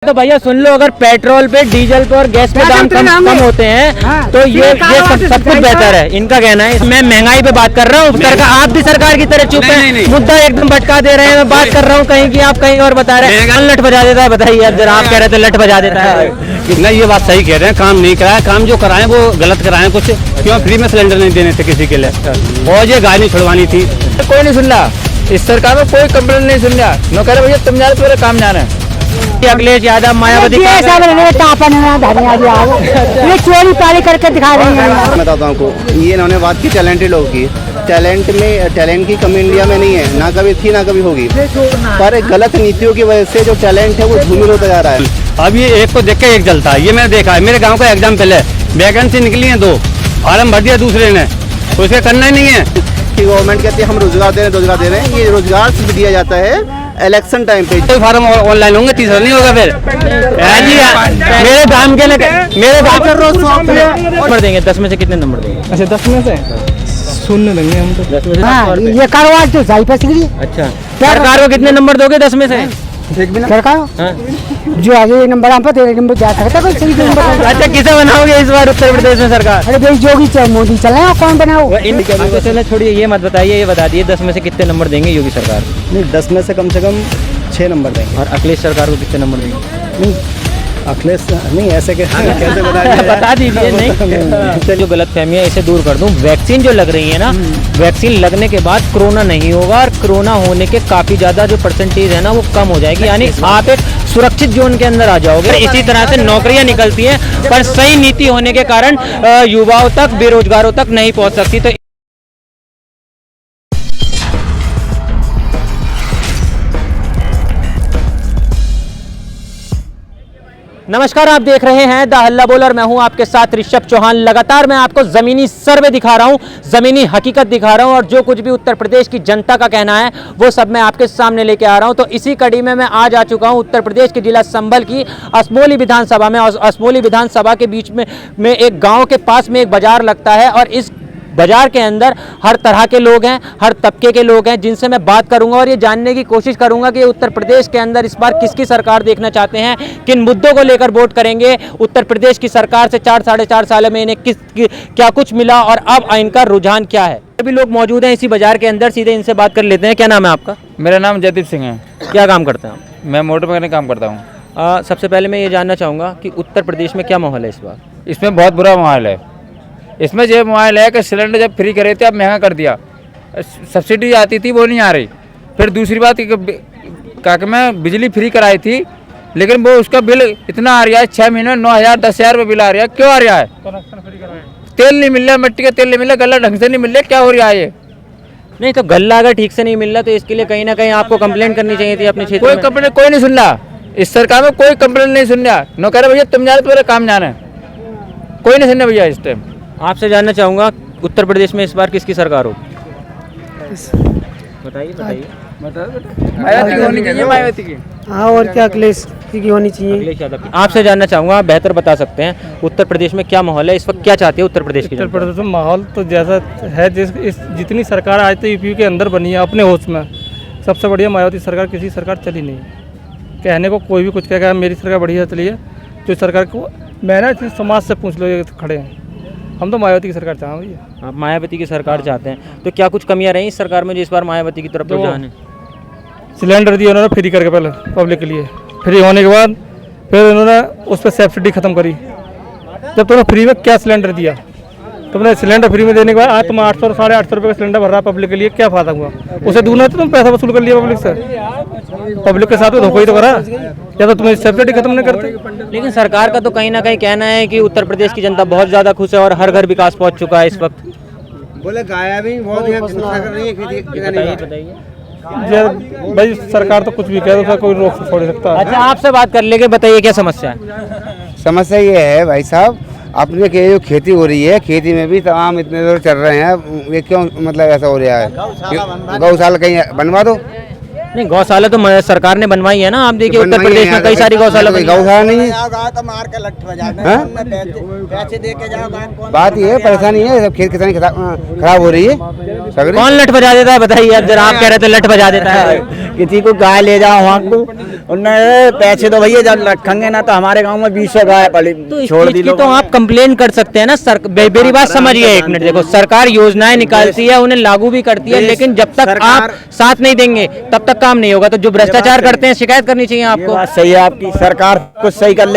तो भैया सुन लो, अगर पेट्रोल पे, डीजल पे और गैस पे दाम कम होते हैं तो ये सब कुछ बेहतर है, इनका कहना है। मैं महंगाई पे बात कर रहा हूँ, सरकार आप भी सरकार की तरह चुप है, मुद्दा एकदम भटका दे रहे हैं। मैं बात कर रहा हूँ कहीं की, आप कहीं और बता रहे हैं। लट बजा देता है, बताइए अब जरा, आप कह रहे थे लट बजा देता है। नहीं, ये बात सही कह रहे हैं, काम नहीं कराया, काम जो कराए वो गलत कराए। कुछ क्यों फ्री में सिलेंडर नहीं देने थे किसी के लिए, और ये गाय नहीं छुड़वानी थी। कोई नहीं सुन रहा, इस सरकार में कोई कंप्लेंट नहीं सुन रहा। न कह रहे भैया तुम जाने तुम्हारा काम जाना है। अखिलेश यादव, मायावती ये चोरी पारी करके दिखा रही है। मैं बताता हूँ आपको, ये इन्होंने बात की टैलेंटेड लोगों की। टैलेंट की कमी इंडिया में नहीं है, ना कभी थी ना कभी होगी, पर गलत नीतियों की वजह से जो टैलेंट है वो धूमिल होता जा रहा है। अब ये एक को देख के एक जलता है, ये मैंने देखा है। मेरे गांव का एग्जाम्पल है, वैकेंसी निकली है 2, फॉर्म भर दिया दूसरे ने, तो इसे करना ही नहीं है। कि गवर्नमेंट कहती है हम रोजगार दे रहे हैं, ये रोजगार सिर्फ दिया जाता है इलेक्शन टाइम पे। तो फार्म ऑनलाइन होंगे, तीसरा नहीं होगा फिर। मेरे दाम के मेरे दाम नंबर देंगे, 10 में से कितने नंबर देंगे? अच्छा 10 में से 0 देंगे हम तो। 10 में से हाँ, ये कारोबार तो सही पैसे के लिए। अच्छा, सरकार को कितने नंबर दोगे 10 में से? सरकार जो आगे नंबर हम पर तेरे नंबर जा सकता कोई सही नंबर। अच्छा, किसे बनाओगे इस बार उत्तर प्रदेश में सरकार? अरे भाई योगी चाहे मोदी चले, कौन बनाओ? चलो छोड़िए, ये मत बताइए, ये बता दिए 10 में से कितने नंबर देंगे योगी सरकार? नहीं, 10 में से कम 6 नंबर देंगे। और अखिलेश सरकार को कितने नंबर देंगे? अखिलेश नहीं, ऐसे कैसे बता दीजिए। नहीं, जो गलत फहमी है इसे दूर कर दूं। वैक्सीन जो लग रही है ना, वैक्सीन लगने के बाद कोरोना नहीं होगा, और कोरोना होने के काफी ज्यादा जो परसेंटेज है ना वो कम हो जाएगी, यानी आप एक सुरक्षित जोन के अंदर आ जाओगे। इसी तरह से नौकरियां निकलती हैं, पर सही नीति होने के कारण युवाओं तक, बेरोजगारों तक नहीं पहुंच सकती। तो नमस्कार, आप देख रहे हैं द हल्ला बोल और मैं हूं आपके साथ ऋषभ चौहान। लगातार मैं आपको जमीनी सर्वे दिखा रहा हूं, जमीनी हकीकत दिखा रहा हूं, और जो कुछ भी उत्तर प्रदेश की जनता का कहना है वो सब मैं आपके सामने लेके आ रहा हूं। तो इसी कड़ी में मैं आज आ चुका हूं उत्तर प्रदेश के जिला संभल की असमोली विधानसभा में। और असमोली विधानसभा के बीच में एक गाँव के पास में एक बाजार लगता है, और इस बाजार के अंदर हर तरह के लोग हैं, हर तबके के लोग हैं, जिनसे मैं बात करूंगा और ये जानने की कोशिश करूंगा कि उत्तर प्रदेश के अंदर इस बार किसकी सरकार देखना चाहते हैं, किन मुद्दों को लेकर वोट करेंगे। उत्तर प्रदेश की सरकार से 4-4.5 साल में इन्हें क्या कुछ मिला और अब इनका रुझान क्या है। अभी लोग मौजूद हैं इसी बाजार के अंदर, सीधे इनसे बात कर लेते हैं। क्या नाम है आपका? मेरा नाम जयदीप सिंह है। क्या काम करते हैं आप? मैं मोटर मैकेनिक काम करता हूँ। सबसे पहले मैं ये जानना चाहूँगा कि उत्तर प्रदेश में क्या माहौल है इस बार? इसमें बहुत बुरा माहौल है। इसमें जो माहौल है कि सिलेंडर जब फ्री करे थे अब महंगा कर दिया, सब्सिडी आती थी वो नहीं आ रही। फिर दूसरी बात कहा कि मैं बिजली फ्री कराई थी, लेकिन वो उसका बिल इतना आ रहा है, 6 महीने 9,000 10,000 रुपये बिल आ रहा है। क्यों आ रहा है? तेल नहीं मिल रहा, मिट्टी का तेल नहीं मिल रहा, गल्ला ढंग से नहीं मिल रहा, क्या हो रहा है ये? नहीं तो गल्ला अगर ठीक से नहीं मिल रहा तो इसके लिए कहीं ना कहीं आपको कंप्लेंट करनी चाहिए थी अपने क्षेत्र में। कोई कंप्लेंट कोई नहीं सुन रहा, इस सरकार में कोई कंप्लेंट नहीं सुन रहा। न कह रहे भैया तुम जाने तुम्हारा काम जाना है, कोई नहीं सुन रहा भैया इस टाइम। आपसे जानना चाहूँगा उत्तर प्रदेश में इस बार किसकी सरकार होगी? बताइए। मायावती होनी चाहिए, मायावती की। हाँ, और क्या अखिलेश की होनी चाहिए। अखिलेश यादव की। आपसे जानना चाहूँगा, आप बेहतर बता सकते हैं उत्तर प्रदेश में क्या माहौल है इस वक्त, क्या चाहती है उत्तर प्रदेश की जनता? उत्तर प्रदेश में माहौल तो जैसा है, जितनी सरकार आज तो यूपी के अंदर बनी है अपने होश में, सबसे बढ़िया मायावती सरकार, किसी सरकार चली नहीं। कहने को कोई भी कुछ कहेगा मेरी सरकार बढ़िया चली है, जो सरकार को मैंने समाज से पूछ लो, ये खड़े हैं, हम तो मायावती की सरकार चाहेंगे भैया। आप मायावती की सरकार चाहते हैं, तो क्या कुछ कमियां रही इस सरकार में जो इस बार मायावती की तरफ रुझान है? सिलेंडर दिए उन्होंने फ्री करके, पहले पब्लिक के लिए फ्री होने के बाद फिर उन्होंने उस पर सब्सिडी खत्म करी। जब तुमने फ्री में क्या सिलेंडर दिया, तुमने सिलेंडर फ्री में देने के बाद आज तुम 800 साढ़े 800 रुपये का सिलेंडर भर रहा पब्लिक के लिए, क्या फायदा हुआ? उसे दूर तो तुम पैसा वसूल कर लिया पब्लिक से, पब्लिक के साथ धोखा ही तो करा, या तो तुम्हें सब्सिडी खत्म नहीं करते। लेकिन सरकार का तो कहीं ना कहीं कहना है कि उत्तर प्रदेश की जनता बहुत ज़्यादा खुश है और हर घर विकास पहुँच चुका है इस वक्त। बोले गाया भी बहुत बताइए। भाई सरकार तो कुछ भी कहे तो कोई रोक छोड़ सकता है। अच्छा, आपसे बात कर लेके बताइए क्या समस्या है? समस्या ये है भाई साहब, अपने के जो खेती हो रही है, खेती में भी तमाम इतने दूर चल रहे हैं, ये क्यों मतलब ऐसा हो रहा है? गौशाला कहीं बनवा दो, नहीं, गौशाला तो सरकार ने बनवाई है ना, आप देखिए उत्तर प्रदेश में कई सारी गौशाला बनी है। गौशाला नहीं है। बात ये है, परेशानी है, सब खेत किसानी खराब हो रही है। कौन लठ बजा देता है बताइए, अब जरा आप कह रहे थे लठ बजा देता है। किसी को गाय ले जाओ वहाँ को, उनने पैसे तो भैया जब रखेंगे ना तो हमारे गांव में 20 गाय पड़ी तो इस छोड़ चीज दी की लोग। तो आप कंप्लेन कर सकते हैं ना। मेरी बात समझिए एक मिनट, देखो सरकार योजनाएं निकालती है, उन्हें लागू भी करती है, लेकिन जब तक आप साथ नहीं देंगे तब तक काम नहीं होगा। तो जो भ्रष्टाचार करते हैं शिकायत करनी चाहिए ये आपको। बात सही है आपकी, सरकार कुछ सही कर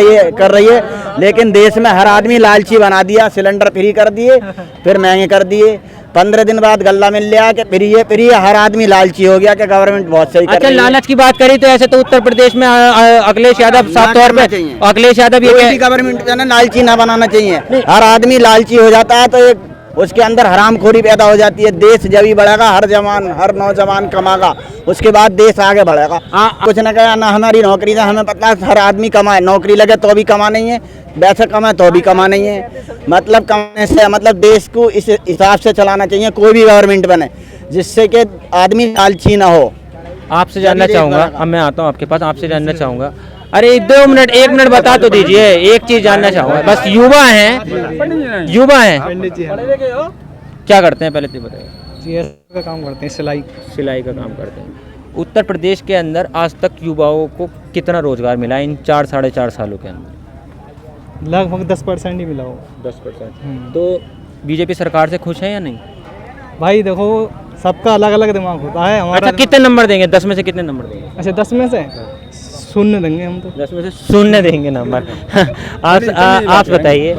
रही है, लेकिन देश में हर आदमी लालची बना दिया। सिलेंडर फ्री कर दिए, फिर महंगे कर दिए, 15 दिन बाद गल्ला मिल लिया कि फ्री है, हर आदमी लालची हो गया कि गवर्नमेंट बहुत सही कर अच्छा, रही है। लालच की बात करी तो ऐसे तो उत्तर प्रदेश में अखिलेश यादव साफ तौर पे, अखिलेश यादव ये कोई गवर्नमेंट जो है ना लालची ना बनाना चाहिए। हर आदमी लालची हो जाता है तो एक उसके अंदर हरामखोरी पैदा हो जाती है। देश जब ही बढ़ेगा, हर नौजवान कमागा, उसके बाद देश आगे बढ़ेगा। कुछ न कहा ना, हमारी नौकरी था, हमें पता है हर आदमी कमाए, नौकरी लगे तो भी कमा नहीं है, वैसे कमाए तो भी कमा नहीं है। मतलब कमाने से मतलब देश को इस हिसाब से चलाना चाहिए, कोई भी गवर्नमेंट बने, जिससे कि आदमी लालची ना हो। आपसे जानना चाहूंगा, अब मैं आता हूँ आपके पास, आपसे जानना चाहूंगा। अरे 2 मिनट, 1 मिनट बता तो दीजिए, एक चीज जानना चाहूंगा बस। युवा हैं, युवा हैं, क्या करते हैं पहले तो बताइए। का काम करते हैं, सिलाई का काम करते हैं। उत्तर प्रदेश के अंदर आज तक युवाओं को कितना रोजगार मिला इन 4 साढ़े 4 सालों के अंदर? लगभग 10% ही मिला हो। 10%। तो बीजेपी सरकार से खुश है या नहीं? भाई देखो, सबका अलग अलग दिमाग होता है। हमारा अच्छा, कितने नंबर देंगे? 10 में से कितने नंबर देंगे? अच्छा 10 में से शून्य देंगे हम तो। 10 में से शून्य देंगे नंबर। आप बताइए,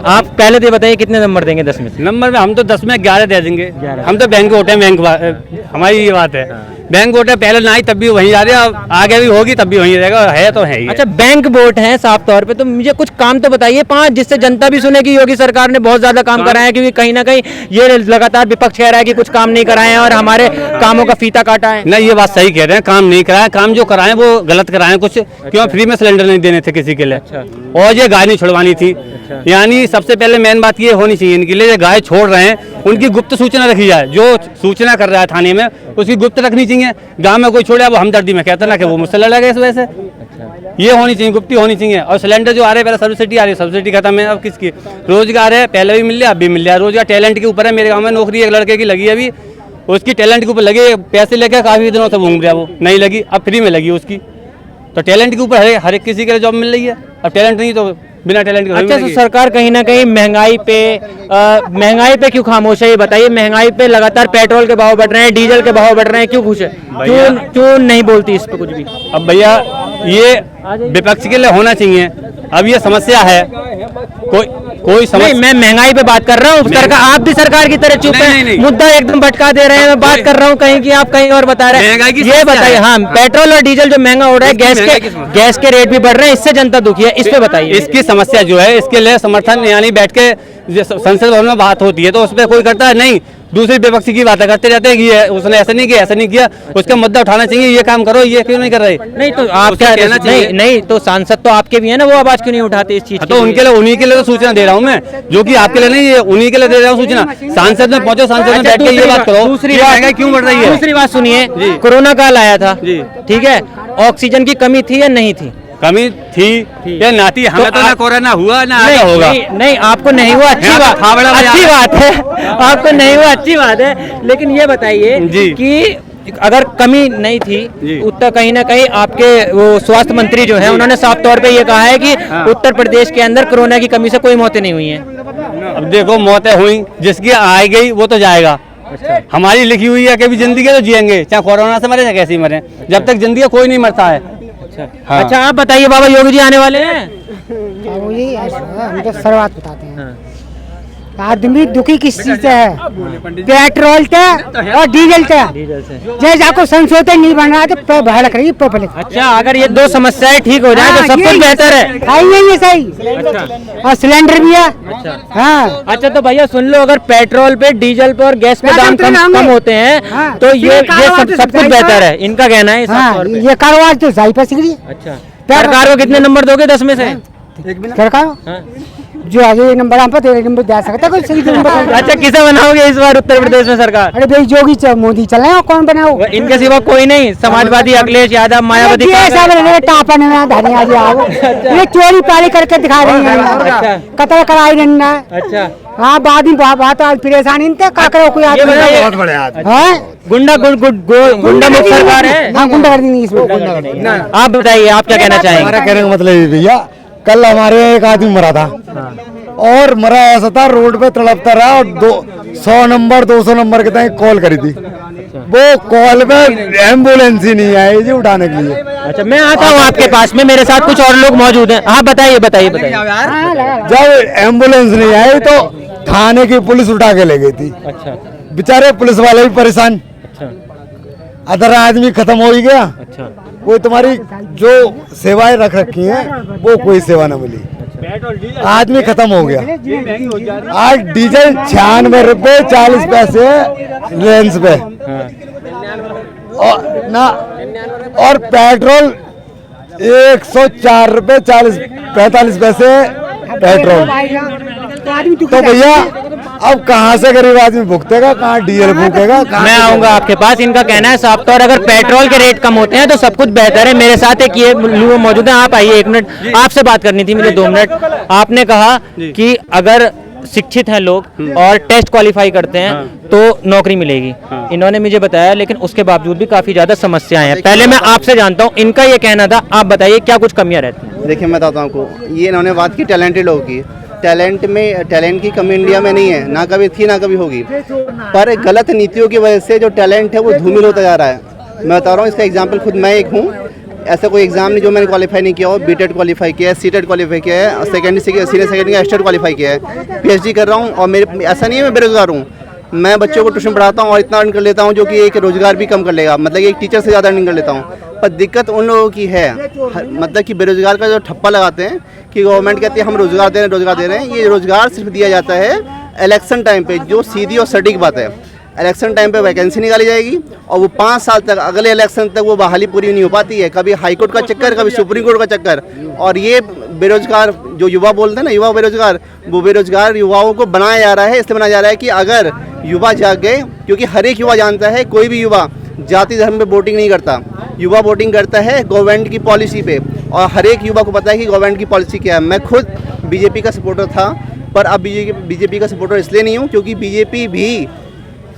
आप पहले तो बताइए कितने नंबर देंगे 10 में से? नंबर में हम तो 10 में 11 दे देंगे। हम तो बैंक वोट है, हमारी ये बात है। बैंक वोट है, पहले ना ही तब भी वहीं जा रहे हैं, आगे भी होगी तब भी वहीं रहेगा, है तो है ही। अच्छा, बैंक वोट है साफ तौर पे, तो मुझे कुछ काम तो बताइए 5, जिससे जनता भी सुने कि योगी सरकार ने बहुत ज्यादा काम कराया है। क्योंकि कहीं ना कहीं ये लगातार विपक्ष कह रहा है कि कुछ काम नहीं कराए हैं और हमारे कामों का फीता काटा है। नहीं, ये बात सही कह रहे हैं, काम नहीं कराया, काम जो कराए वो गलत कराए कुछ। क्यों फ्री में सिलेंडर नहीं देने थे किसी के लिए, और ये गाय नहीं छुड़वानी थी। यानी सबसे पहले मेन बात ये होनी चाहिए इनके लिए, गाय छोड़ रहे हैं उनकी गुप्त सूचना रखी जाए। जो सूचना कर रहा है थाने में उसकी गुप्त रखनी चाहिए। गांव में कोई छोड़ा वो हमदर्दी में कहता ना कि वो मुझसे लड़ा गया इस वजह से। ये होनी चाहिए, गुप्ती होनी चाहिए। और सिलेंडर जो आ रहे हैं, पहले सब्सिडी आ रही है, सब्सिडी खत्म है, अब किसकी? रोजगार है, पहले भी मिल लिया, अब भी मिल लिया। रोजगार टैलेंट के ऊपर है। मेरे गाँव में नौकरी एक लड़के की लगी है अभी, उसकी टैलेंट के ऊपर लगे, पैसे लेकर काफी दिनों से घूम रहा, वो नहीं लगी, अब फ्री में लगी उसकी। तो टैलेंट के ऊपर हर एक किसी के लिए जॉब मिल रही है। अब टैलेंट नहीं तो बिना टैलेंट के अच्छा, तो सरकार कहीं ना कहीं महंगाई पे क्यों खामोश है ये बताइए। महंगाई पे लगातार पेट्रोल के भाव बढ़ रहे हैं, डीजल के भाव बढ़ रहे हैं, क्यों खुश है? क्यों नहीं बोलती इस पे कुछ भी? अब भैया ये विपक्ष के लिए होना चाहिए। अब ये समस्या है, कोई समझ नहीं, मैं महंगाई पे बात कर रहा हूँ। सरकार, आप भी सरकार की तरह चुप है, मुद्दा एकदम भटका दे रहे हैं। मैं बात कर रहा हूँ कहीं की, आप कहीं और बता रहे हैं। ये बताइए, हाँ, पेट्रोल और डीजल जो महंगा हो रहा है, गैस के रेट भी बढ़ रहे हैं, इससे जनता दुखी है, इस पे बताइए। इसकी समस्या जो है, इसके लिए समर्थन यानी बैठ के संसद भवन में बात होती है तो उस पर कोई करता है नहीं, दूसरी विपक्षी की बातें करते रहते हैं कि उसने ऐसा नहीं किया, ऐसा नहीं किया। उसका मुद्दा उठाना चाहिए, ये काम करो, ये क्यों नहीं कर रहे? नहीं तो आप क्या कहना चाहिए? नहीं तो सांसद तो आपके भी है ना, वो आवाज क्यों नहीं उठाते इस चीज? तो उनके लिए, उन्हीं के लिए तो सूचना दे रहा हूँ मैं, जो कि आपके लिए नहीं, ये उन्हीं के लिए दे रहा हूँ सूचना। सांसद में पहुंचो, सांसद में बैठ के ये बात करो। दूसरी बात क्यों बढ़ रही है? दूसरी बात सुनिए, कोरोना काल आया था, ठीक है, ऑक्सीजन की कमी थी या नहीं थी? कमी थी या ना थी? हमें तो ना कोरोना हुआ ना आगे होगा। नहीं, आपको नहीं हुआ, अच्छी बात है, आपको नहीं हुआ, अच्छी बात है। लेकिन ये बताइए कि अगर कमी नहीं थी, उत्तर कहीं ना कहीं आपके वो स्वास्थ्य मंत्री जो है उन्होंने साफ तौर पे ये कहा है कि उत्तर प्रदेश के अंदर कोरोना की कमी से कोई मौतें नहीं हुई हैं। अब देखो, मौतें हुई, जिसकी आ गई वो तो जाएगा। हमारी लिखी हुई है कि जिंदगी तो जिएंगे, चाहे कोरोना से मरे चाहे कैसे मरे, जब तक जिंदगी कोई नहीं मरता है। हाँ। अच्छा, आप बताइए, बाबा योगी जी आने वाले हैं? बाबू जी हम तो शुरुआत बताते हैं। आदमी दुखी किस चीज से है? पेट्रोल से और डीजल से। जैसे आपको संशोधन नहीं बन रहा तो भड़क रही पब्लिक। अच्छा, अगर ये 2 समस्याएं ठीक हो जाए तो सब कुछ बेहतर है। ये सही। और सिलेंडर भी है। हाँ। अच्छा, तो भैया सुन लो, अगर पेट्रोल पे, डीजल पे और गैस पे दाम कम होते हैं तो ये सब कुछ बेहतर है, इनका कहना है। ये कारोबार तो सही पे सीख रही है। अच्छा, सरकार को कितने नंबर दोगे 10 में से? सरकार जो आगे नंबर हम पर तेरे नंबर दे सकता कोई सही नंबर। अच्छा, किसे बनाओगे इस बार उत्तर प्रदेश में सरकार? अरे भाई जोगी मोदी चले और कौन बनाओ? इनके सिवा कोई नहीं? समाजवादी अखिलेश यादव, मायावती टापा धनिया जी आओ, ये चोरी पारी करके दिखा रही है, कतल कराई नहीं है। अच्छा, हाँ बाद में बहुत परेशानी इनते काकरों को याद बहुत बड़े आदमी गुंडा गुंडा मुक्त सरकार है। हाँ गुंडा कर देंगे इसमें। आप बताइए, आप क्या कहना चाहेंगे? हमारा कहने का मतलब ये भैया, कल हमारे यहाँ एक आदमी मरा था और मरा ऐसा था, रोड पे तड़पता रहा और 100 नंबर 200 नंबर के तक कॉल करी थी, वो कॉल पे एम्बुलेंस ही नहीं आई जी उठाने के लिए। अच्छा, मैं आता हूँ आपके पास में, मेरे साथ कुछ और लोग मौजूद हैं। हाँ बताइए बताइए बताइए। जब एम्बुलेंस नहीं आई तो थाने की पुलिस उठा के ले गई थी। अच्छा बेचारे पुलिस वाले भी परेशान, अच्छा अदर आदमी खत्म हो ही गया, अच्छा कोई तुम्हारी जो सेवाएं रख रखी हैं वो कोई सेवा न मिली, आदमी खत्म हो गया। आज डीजल 96 रुपए 40 पैसे रेंज पे और ना, और पेट्रोल 104 रुपए 45 पैसे पेट्रोल। तो भैया अब कहाँ से गरीब आदमी भुगतेगा, कहाँ डीजल भुगतेगा? मैं आऊंगा आपके पास। इनका कहना है साफ तौर, अगर पेट्रोल के रेट कम होते हैं तो सब कुछ बेहतर है। मेरे साथ एक ये लोग मौजूद हैं, आप आइए 1 मिनट, आपसे बात करनी थी मुझे 2 मिनट। आपने कहा कि अगर शिक्षित हैं लोग और टेस्ट क्वालिफाई करते हैं तो नौकरी मिलेगी, इन्होंने मुझे बताया, लेकिन उसके बावजूद भी काफी ज्यादा समस्याएं हैं। पहले मैं आपसे जानता हूं, इनका ये कहना था, आप बताइए क्या कुछ कमियां रहती हैं? देखिए मैं बताता हूँ आपको, ये इन्होंने बात की टैलेंटेड लोगों की। टैलेंट की कमी इंडिया में नहीं है, ना कभी थी ना कभी होगी, पर गलत नीतियों की वजह से जो टैलेंट है वो धूमिल होता जा रहा है। मैं बता रहा हूँ, इसका एग्जांपल खुद मैं एक हूँ। ऐसा कोई एग्जाम नहीं जो मैंने क्वालिफाई नहीं किया हो। बीटेड क्वालिफाई किया है, सीटेड क्वालिफाई किया है, सीनियर सेकेंडरी का स्टेट क्वालिफाई किया है, पीएचडी कर रहा हूँ। और मेरे ऐसा नहीं है मैं बेरोजगार हूँ, मैं बच्चों को ट्यूशन पढ़ाता हूँ और इतना अर्न कर लेता हूँ जो कि एक रोजगार भी कम कर लेगा, मतलब एक टीचर से ज़्यादा अर्निंग कर लेता हूँ। पर दिक्कत उन लोगों की है, मतलब कि बेरोजगार का जो ठप्पा लगाते हैं कि गवर्नमेंट कहती है हम रोजगार दे रहे हैं। ये रोजगार सिर्फ दिया जाता है इलेक्शन टाइम पे, जो सीधी और सटीक बात है। इलेक्शन टाइम पे वैकेंसी निकाली जाएगी और वो 5 साल तक, अगले इलेक्शन तक वो बहाली पूरी नहीं हो पाती है। कभी हाई कोर्ट का चक्कर, कभी सुप्रीम कोर्ट का चक्कर। और ये बेरोजगार जो युवा बोलते हैं ना, युवा बेरोजगार, वो बेरोजगार युवाओं को बनाया जा रहा है। इसलिए बनाया जा रहा है कि अगर युवा जाग गए, क्योंकि हर एक युवा जानता है, कोई भी युवा जाति धर्म पे वोटिंग नहीं करता, युवा वोटिंग करता है गवर्नमेंट की पॉलिसी पे। और हर एक युवा को पता है कि गवर्नमेंट की पॉलिसी क्या है। मैं खुद बीजेपी का सपोर्टर था, पर अब बीजेपी का सपोर्टर इसलिए नहीं हूँ क्योंकि बीजेपी भी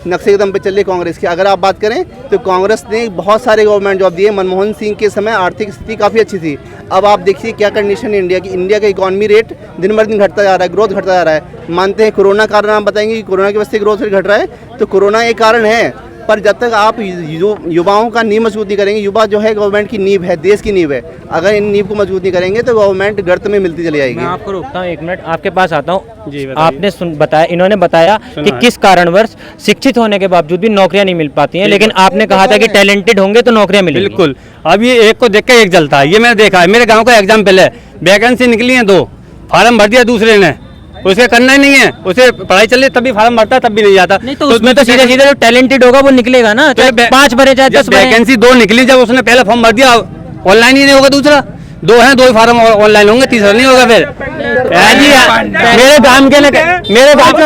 नक्शे कदम पे चल रही कांग्रेस की। अगर आप बात करें तो कांग्रेस ने बहुत सारे गवर्नमेंट जॉब दिए। मनमोहन सिंह के समय आर्थिक स्थिति काफ़ी अच्छी थी। अब आप देखिए क्या कंडीशन है इंडिया की। इंडिया का इकॉनमी रेट दिन बर दिन घटता जा रहा है, ग्रोथ घटता जा रहा है। मानते हैं कोरोना कारण, आप बताएंगे कि कोरोना की वजह से ग्रोथ रेट घट रहा है, तो कोरोना एक कारण है। पर जब तक आप युवाओं का नींव मजबूत नहीं करेंगे, युवा जो है गवर्नमेंट की नींव है, देश की नींव है, अगर इन नींव को मजबूत नहीं करेंगे तो गवर्नमेंट गर्त में मिलती चली जाएगी। मैं आपको रोकता हूँ 1 मिनट, आपके पास आता हूँ। आपने बताया, इन्होंने बताया कि किस कारणवश शिक्षित होने के बावजूद भी नौकरियां नहीं मिल पाती हैं, लेकिन आपने कहा था कि टैलेंटेड होंगे तो नौकरियां मिलेंगी। बिल्कुल, अब ये एक को देख के एक जलता है। ये मैंने देखा है, मेरे गाँव का एग्जाम्पल है। वैकेंसी निकली है 2, फार्म भर दिया दूसरे ने, उसे करना ही नहीं है, उसे पढ़ाई चल रही तब भी फार्म भरता तब भी नहीं जाता। नहीं तो उसमें तो सीधा सीधा जो टैलेंटेड होगा वो निकलेगा ना, चाहे 5 भरे चाहे 10 भरे। वैकेंसी 2 निकली, जब उसने पहला फॉर्म भर दिया, ऑनलाइन ही नहीं होगा दूसरा। 2 हैं, 2 फार्म ऑनलाइन होंगे, तीसरा नहीं होगा। फिर मेरे गांव के मेरे गांव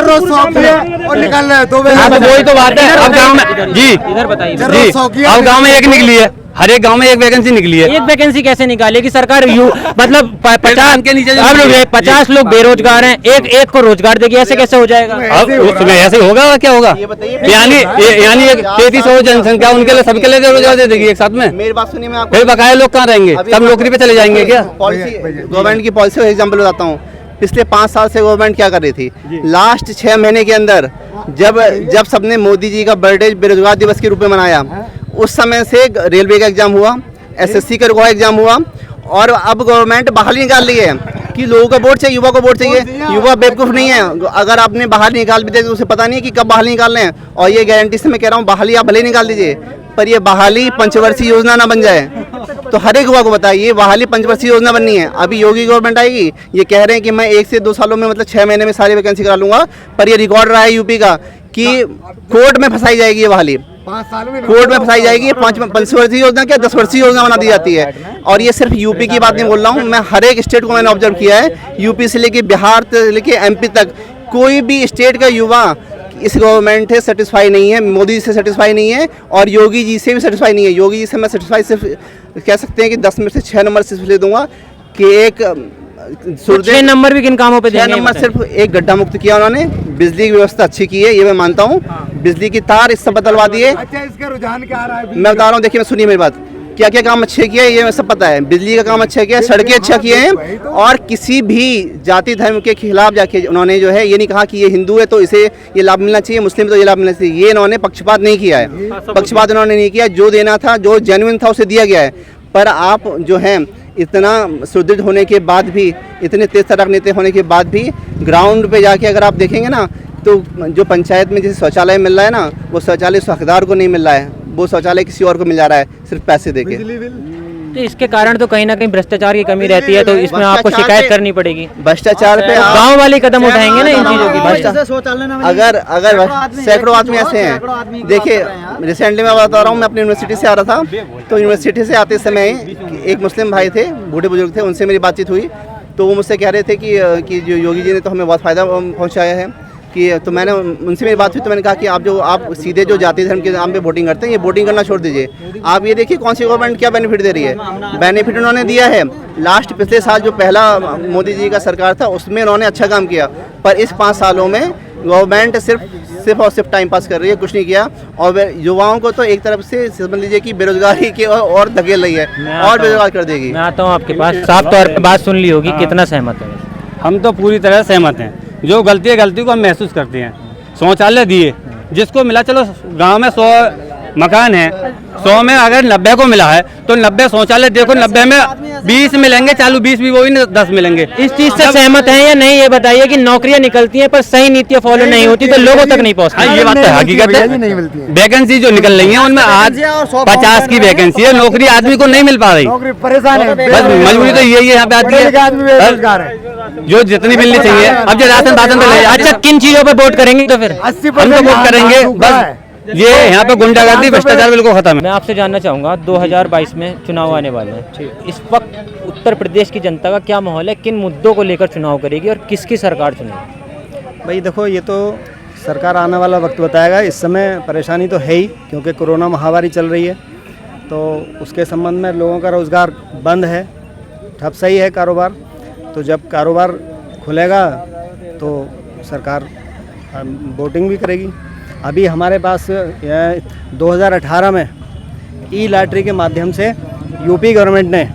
और निकाल रहे हैं 2 वही तो बात है। अब गाँव में जी इधर बताइए, जी अब गाँव में एक निकली है, हर एक गांव में एक वैकेंसी निकली है। एक वैकेंसी कैसे निकालेगी सरकार? मतलब 50 के नीचे 50 लोग बेरोजगार हैं, एक को रोजगार देगी, ऐसे कैसे हो जाएगा? अब उसमें ऐसे होगा, क्या होगा? यानी 3300 जनसंख्या उनके लिए, सबके लिए रोजगार दे देगी एक साथ में। मेरी बात सुनिए, मैं आपको फिर बकाया लोग कहाँ रहेंगे? सब नौकरी पे चले जाएंगे क्या? गवर्नमेंट की पॉलिसी का एग्जाम्पल बताता हूँ। पिछले 5 साल से गवर्नमेंट क्या कर रही थी? लास्ट 6 महीने के अंदर जब सबने मोदी जी का बर्थडे बेरोजगार दिवस के रूप में मनाया, उस समय से रेलवे का एग्जाम हुआ, एसएससी का एग्जाम हुआ, और अब गवर्नमेंट बहाली निकाल रही है कि लोगों को वोट चाहिए, युवा को वोट चाहिए। युवा बेवकूफ़ नहीं है, अगर आपने बहाली निकाल भी दिया तो उसे पता नहीं है कि कब बहाली निकालने हैं। और ये गारंटी से मैं कह रहा हूँ, बहाली आप भले ही निकाल दीजिए, पर ये बहाली पंचवर्षीय योजना ना बन जाए। तो हर एक युवा को बताइए, बहाली पंचवर्षीय योजना बननी है। अभी योगी गवर्नमेंट आएगी, ये कह रहे हैं कि मैं 1 से 2 सालों में, मतलब 6 महीने में सारी वैकेंसी करा लूंगा, पर ये रिकॉर्ड रहा है यूपी का कि कोर्ट में फंसाई जाएगी ये बहाली। 5 साल में कोर्ट में फंसाई जाएगी। 5 वर्षीय योजना क्या 10 वर्षीय योजना बना दी जाती है। और ये सिर्फ यूपी की बात नहीं बोल रहा हूँ, मैं हर एक स्टेट को मैंने ऑब्जर्व किया है, यूपी से लेके बिहार से लेके एमपी तक, कोई भी स्टेट का युवा इस गवर्नमेंट से सेटिस्फाई नहीं है, मोदी जी से सेटिस्फाई नहीं है और योगी जी से भी सेटिस्फाई नहीं है। योगी जी से मैं सेटिस्फाई सिर्फ कह सकते हैं कि 10 में से 6 नंबर सिर्फ ले दूंगा कि एक 6 नंबर भी किन कामों पे 6 देंगे? नंबर सिर्फ एक गड्ढा मुक्त किया उन्होंने, बिजली की व्यवस्था अच्छी की है, ये मैं मानता हूँ। बिजली की तार इस सब बदलवा दिए। अच्छा, इसका रुझान क्या आ रहा है? मैं बता रहा हूँ, देखिए मैं सुनिए मेरी बात, क्या क्या काम अच्छे किए ये सब पता है। बिजली का काम अच्छा किया, सड़कें अच्छा किए हैं और किसी भी जाति धर्म के खिलाफ जाके उन्होंने जो है ये नहीं कहा कि ये हिंदू है तो इसे ये लाभ मिलना चाहिए, मुस्लिम तो ये लाभ मिलना चाहिए, ये इन्होंने पक्षपात नहीं किया है। पक्षपात इन्होंने नहीं किया, जो देना था, जो जेन्युइन था उसे दिया गया है। पर आप जो है इतना सुदृढ़ होने के बाद भी, इतने तेज तर्क नेता होने के बाद भी ग्राउंड पे जाके अगर आप देखेंगे ना तो जो पंचायत में जैसे शौचालय मिल रहा है ना, वो शौचालय उस हकदार को नहीं मिल रहा है, वो शौचालय किसी और को मिल जा रहा है सिर्फ पैसे देके। तो इसके कारण तो कहीं ना कहीं भ्रष्टाचार की कमी रहती है, तो इसमें आपको शिकायत करनी पड़ेगी। भ्रष्टाचार पे गांव वाले कदम उठाएंगे ना इन चीजों की। अगर सैकड़ों आदमी ऐसे हैं, देखिए रिसेंटली मैं बता रहा हूँ, मैं अपनी यूनिवर्सिटी से आ रहा था, तो यूनिवर्सिटी से आते समय एक मुस्लिम भाई थे, बूढ़े बुजुर्ग थे, उनसे मेरी बातचीत हुई तो वो मुझसे कह रहे थे कि जो योगी जी ने तो हमें बहुत फ़ायदा पहुँचाया है कि, तो मैंने उनसे मेरी बात हुई तो मैंने कहा कि आप सीधे जो जाति धर्म के नाम पे वोटिंग करते हैं, ये वोटिंग करना छोड़ दीजिए। आप ये देखिए कौन सी गवर्नमेंट क्या बेनिफिट दे रही है। बेनिफिट उन्होंने दिया है, लास्ट पिछले साल जो पहला मोदी जी का सरकार था उसमें उन्होंने अच्छा काम किया, पर इस 5 सालों में गवर्नमेंट सिर्फ और सिर्फ टाइम पास कर रही है, कुछ नहीं किया। और युवाओं को तो एक तरफ से समझ लीजिए कि बेरोजगारी की और धकेल रही है और बेरोजगार कर देगी। मैं आता हूँ आपके पास, साफ तौर पे बात सुन ली होगी, कितना सहमत है? हम तो पूरी तरह सहमत हैं। जो गलती है गलती को हम महसूस करते हैं। शौचालय दिए जिसको मिला, चलो गांव में 100 मकान है, 100 में अगर 90 को मिला है तो 90 शौचालय देखो, 90 में 20 मिलेंगे, चालू 20 भी वही 10 मिलेंगे। इस चीज से सहमत हैं या नहीं ये बताइए कि नौकरियां निकलती हैं पर सही नीतियां फॉलो नहीं होती तो लोगों तक नहीं पहुंचती। हाँ, ये बात तो हकीकत है। वैकेंसी जो निकल रही है उनमें आज 50 की वैकेंसी है, नौकरी आदमी को नहीं मिल पा रही, परेशान है, बस मजबूरी तो यही है यहाँ पे आदमी जो जितनी मिलनी चाहिए। अब जो राशन तो ले जाते अच्छा, किन चीजों पे वोट करेंगे तो फिर? 80% हम तो वोट करेंगे, बस ये यहाँ पे गुंडागर्दी भ्रष्टाचार बिल्कुल खत्म है। मैं आपसे जानना चाहूँगा 2022 में चुनाव आने वाले हैं, इस वक्त उत्तर प्रदेश की जनता का क्या माहौल है, किन मुद्दों को लेकर चुनाव करेगी और किसकी सरकार चुनेगी? भाई देखो, ये तो सरकार आने वाला वक्त बताएगा। इस समय परेशानी तो है ही, क्योंकि कोरोना महामारी चल रही है, तो उसके संबंध में लोगों का रोज़गार बंद है, ठप सही है कारोबार। तो जब कारोबार खुलेगा तो सरकार वोटिंग भी करेगी। अभी हमारे पास 2018 में ई लॉटरी के माध्यम से यूपी गवर्नमेंट ने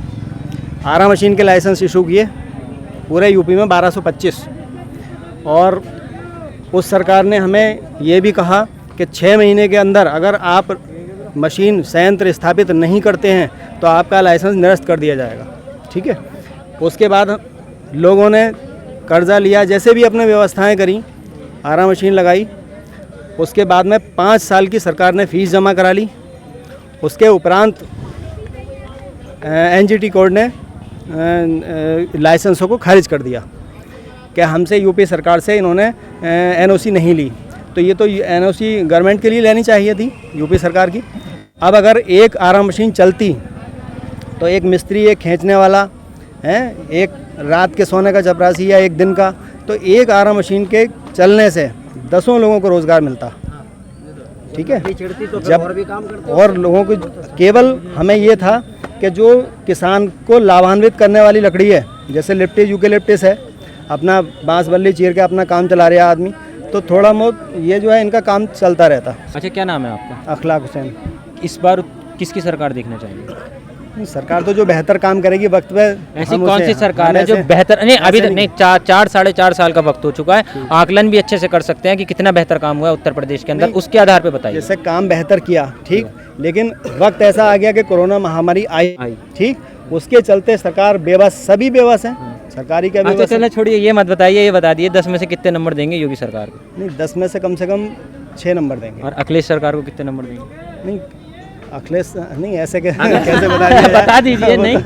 आरा मशीन के लाइसेंस इशू किए पूरे यूपी में 1225, और उस सरकार ने हमें ये भी कहा कि 6 महीने के अंदर अगर आप मशीन संयंत्र स्थापित नहीं करते हैं तो आपका लाइसेंस निरस्त कर दिया जाएगा। ठीक है, उसके बाद लोगों ने कर्जा लिया, जैसे भी अपने व्यवस्थाएं करी, आरा मशीन लगाई। उसके बाद में 5 साल की सरकार ने फीस जमा करा ली। उसके उपरांत एनजीटी कोर्ट ने लाइसेंसों को खारिज कर दिया कि हमसे यूपी सरकार से इन्होंने एनओसी नहीं ली। तो ये तो एनओसी गवर्नमेंट के लिए लेनी चाहिए थी यूपी सरकार की। अब अगर एक आरा मशीन चलती तो एक मिस्त्री, एक खींचने वाला है, एक रात के सोने का चपरासी या एक दिन का, तो एक आरा मशीन के चलने से 10 लोगों को रोज़गार मिलता। ठीक है, जब और लोगों को केवल हमें ये था कि जो किसान को लाभान्वित करने वाली लकड़ी है, जैसे लिप्टिस, यूकेलिप्टिस है, अपना बांस बल्ली चीर के अपना काम चला रहा आदमी, तो थोड़ा बहुत ये जो है इनका काम चलता रहता। अच्छा, क्या नाम है आपका? अखलाक हुसैन। इस बार किसकी सरकार देखना चाहिए? सरकार तो जो बेहतर काम करेगी वक्त पे। ऐसी कौन सी सरकार है जो बेहतर? नहीं, अभी तक नहीं, 4 साल का वक्त हो चुका है, आकलन भी अच्छे से कर सकते हैं कि कितना बेहतर काम हुआ है उत्तर प्रदेश के अंदर, उसके आधार पे बताइए। जैसे काम बेहतर किया, ठीक, लेकिन वक्त ऐसा आ गया कि कोरोना महामारी आई, ठीक, उसके चलते सरकार बेबस, सभी बेबस हैं, सरकारी का बेबस। चलो छोड़िए, ये मत बताइए, ये बता दिए 10 में से कितने नंबर देंगे योगी सरकार को? नहीं, 10 में से कम 6 नंबर देंगे। और अखिलेश सरकार को कितने नंबर देंगे? नहीं, अखिलेश नहीं ऐसे कैसे बता दीजिए। नहीं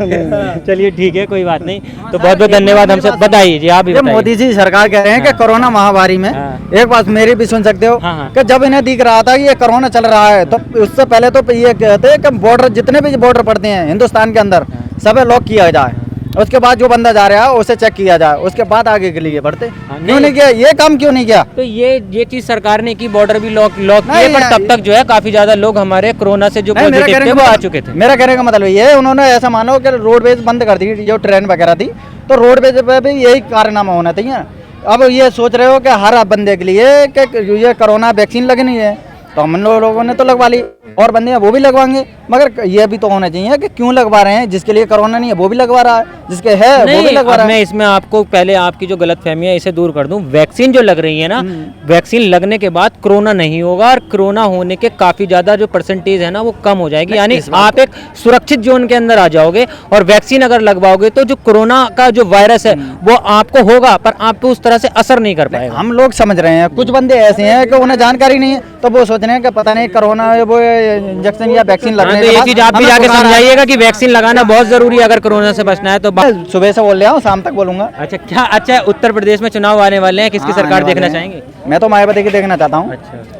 चलिए ठीक है, कोई बात नहीं। तो बहुत बहुत धन्यवाद। हमसे बताइए जी, आप भी बताइए। मोदी जी सरकार कह रहे हैं कि कोरोना महामारी में एक बात मेरी भी सुन सकते हो कि जब इन्हें दिख रहा था कि ये कोरोना चल रहा है तो उससे पहले तो ये कहते हैं कि बॉर्डर जितने भी बॉर्डर पड़ते हैं हिंदुस्तान के अंदर सब लॉक किया जाए, उसके बाद जो बंदा जा रहा है उसे चेक किया जाए, उसके बाद आगे के लिए बढ़ते। क्यों नहीं किया ये काम, क्यों नहीं किया? तो ये चीज सरकार ने की, बॉर्डर भी लॉक किए, पर तब तक जो है काफी ज्यादा लोग हमारे कोरोना से जो पॉजिटिव थे वो आ चुके थे। मेरा कहने का मतलब ये उन्होंने ऐसा मानो कि रोडवेज बंद कर दी, जो ट्रेन वगैरह थी, तो रोडवेज पे भी यही कारनामा होना चाहिए। अब ये सोच रहे हो कि हर बंदे के लिए कि ये कोरोना वैक्सीन लगनी है, तो हम लोगों ने तो लगवा ली, और बंदे हैं वो भी लगवाएंगे, मगर ये भी तो होना चाहिए कि क्यों लगवा रहे हैं, जिसके लिए कोरोना नहीं है वो भी लगवा रहा है, जिसके है वो भी लगवा रहा है। मैं इसमें आपको पहले आपकी जो गलतफहमी है इसे दूर कर दूं। वैक्सीन जो लग रही है ना, वैक्सीन लगने के बाद कोरोना नहीं होगा, और कोरोना होने के काफी ज्यादा जो परसेंटेज है ना वो कम हो जाएगी, यानी आप एक सुरक्षित जोन के अंदर आ जाओगे। और वैक्सीन अगर लगवाओगे तो जो कोरोना का जो वायरस है वो आपको होगा, पर आप पे उस तरह से असर नहीं कर पाएगा। हम लोग समझ रहे हैं, कुछ बंदे ऐसे हैं कि उन्हें जानकारी नहीं है, तो वो सोच रहे हैं कि पता नहीं कोरोना वो इंजेक्शन या वैक्सीन लगने तो ये चीज आप भी जाके समझाइएगा कि वैक्सीन लगाना बहुत जरूरी है अगर कोरोना से बचना है तो। सुबह से बोल रहा हूँ, शाम तक बोलूंगा। अच्छा क्या? अच्छा, उत्तर प्रदेश में चुनाव आने वाले हैं, किसकी सरकार देखना चाहेंगे? मैं तो मायावती की देखना चाहता हूँ।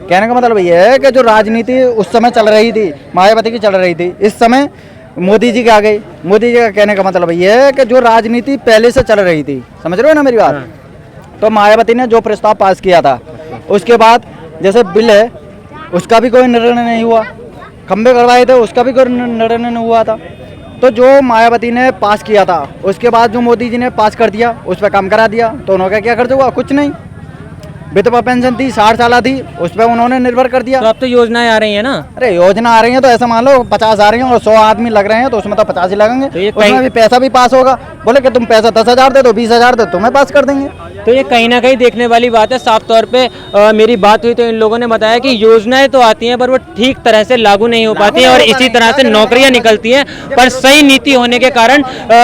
कहने का मतलब ये है कि जो राजनीति उस समय चल रही थी मायावती की चल रही थी, इस समय मोदी जी के आ गई। मोदी जी का कहने का मतलब ये है कि जो राजनीति पहले से चल रही थी, समझ रहे हो ना मेरी बात, तो मायावती ने जो प्रस्ताव पास किया था उसके बाद जैसे बिल है उसका भी कोई निर्णय नहीं हुआ, खंबे करवाए थे उसका भी कोई निर्णय नहीं हुआ था। तो जो मायावती ने पास किया था उसके बाद जो मोदी जी ने पास कर दिया उस पर काम करा दिया, तो उन्होंने क्या खर्च हुआ? कुछ नहीं। विधवा पेंशन थी 60 साल थी, उस पर उन्होंने निर्भर कर दिया। तो अब तो योजनाएं आ रही है ना? अरे योजना आ रही है तो ऐसा मान लो 50 आ रही है और 100 आदमी लग रहे हैं तो उसमें तो 50 ही लगेंगे, तो उसमें भी पैसा भी पास होगा। बोले कि तुम पैसा 10,000 दे दो, 20,000 दे, तुम्हें पास कर देंगे। तो ये कहीं ना कहीं देखने वाली बात है। साफ तौर पे मेरी बात हुई तो इन लोगों ने बताया कि योजनाएं तो आती हैं पर वो ठीक तरह से लागू नहीं हो पाती हैं, और इसी तरह से नौकरियां निकलती हैं पर सही नीति होने के कारण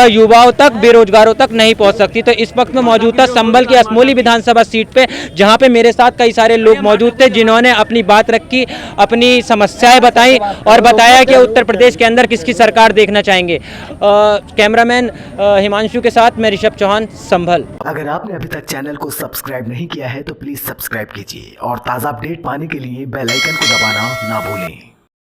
युवाओं तक, बेरोजगारों तक नहीं पहुंच सकती। तो इस वक्त में मौजूद था संभल की असमोली विधानसभा सीट पे, जहां पे मेरे साथ कई सारे लोग मौजूद थे जिन्होंने अपनी बात रखी, अपनी समस्याएं बताई और बताया कि उत्तर प्रदेश के अंदर किसकी सरकार देखना चाहेंगे। कैमरामैन हिमांशु के साथ मैं ऋषभ चौहान, संभल। अगर आपने अभी तक चैनल को सब्सक्राइब नहीं किया है तो प्लीज सब्सक्राइब कीजिए और ताज़ा अपडेट पाने के लिए बेल आइकन को दबाना ना भूलें।